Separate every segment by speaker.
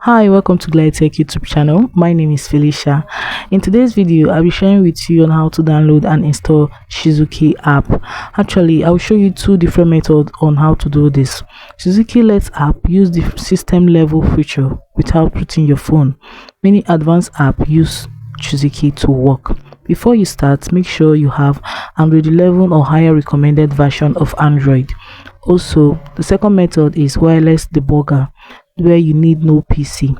Speaker 1: Hi, welcome to Glide Tech YouTube channel. My name is Felicia. In today's video, I'll be sharing with you on how to download and install Shizuku app. Actually, I'll show you two different methods on how to do this. Shizuku Let's app use the system level feature without putting your phone. Many advanced apps use Shizuku to work. Before you start, make sure you have Android 11 or higher recommended version of Android. Also, the second method is wireless debugger, where you need no PC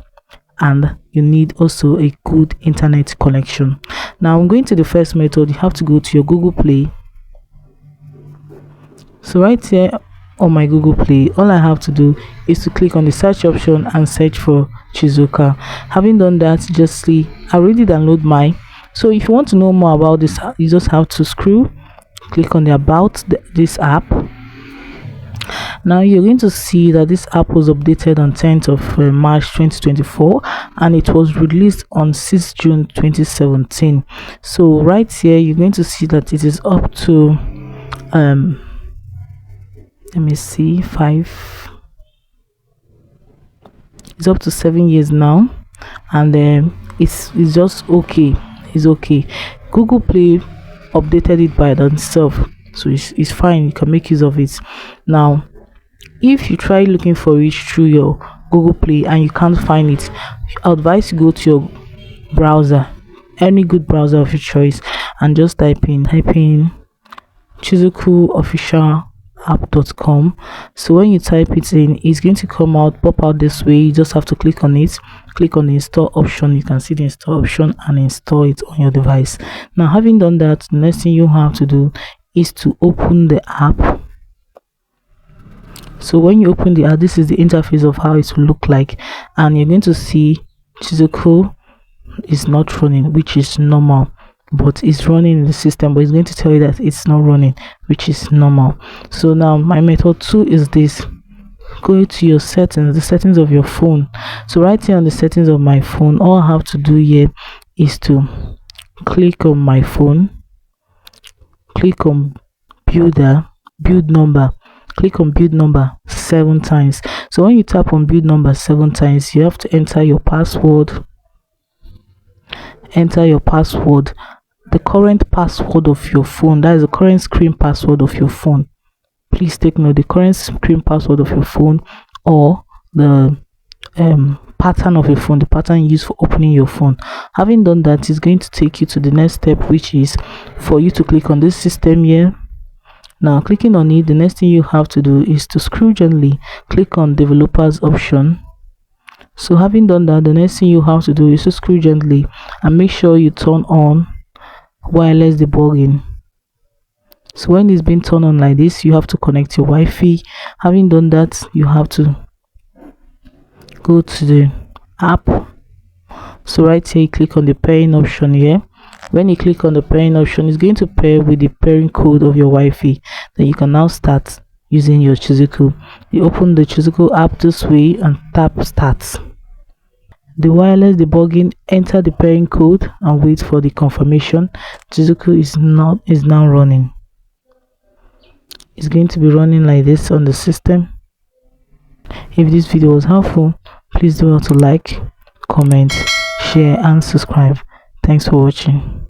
Speaker 1: and you need also a good internet connection. Now I'm going to the first method. You have to go to your Google Play. So right here on my Google Play, all I have to do is to click on the search option and search for Shizuku. Having done that, just see I already download mine. So if you want to know more about this, you just have to click on the about this app. Now you're going to see that this app was updated on 10th of March 2024 and it was released on 6th June 2017. So right here you're going to see that it is up to let me see, it's up to 7 years now, and it's just okay. It's okay. Google Play updated it by themselves, so it's fine. You can make use of it. Now if you try looking for it through your Google Play and you can't find it, I advise you go to your browser, any good browser of your choice, and just type in shizukuofficialapp.com. So when you type it in, it's going to pop out this way. You just have to click on it, click on the install option. You can see the install option and install it on your device. Now having done that, the next thing you have to do is to open the app. So when you open the app, this is the interface of how it will look like, and you're going to see Shizuku is not running, which is normal, but it's running in the system, but it's going to tell you that it's not running, which is normal. So now my method 2 is this. Go to your settings, the settings of your phone. So right here on the settings of my phone, all I have to do here is to click on my phone, click on build number, click on build number 7 times. So when you tap on build number 7 times, you have to enter your password, the current password of your phone. That is the current screen password of your phone. Please take note, the current screen password of your phone, or the pattern of your phone, the pattern used for opening your phone. Having done that, it's going to take you to the next step, which is for you to click on this system here. Now clicking on it, the next thing you have to do is to scroll gently, click on developers option. So having done that, the next thing you have to do is to scroll gently and make sure you turn on wireless debugging. So when it's been turned on like this, you have to connect your Wi-Fi. Having done that, you have to go to the app. So right here, you click on the pairing option here. When you click on the pairing option, it's going to pair with the pairing code of your Wi-Fi. Then you can now start using your Shizuku. You open the Shizuku app this way and tap start. The wireless debugging, enter the pairing code and wait for the confirmation. Shizuku is now running. It's going to be running like this on the system. If this video was helpful, please do not to like, comment, share and subscribe. Thanks for watching.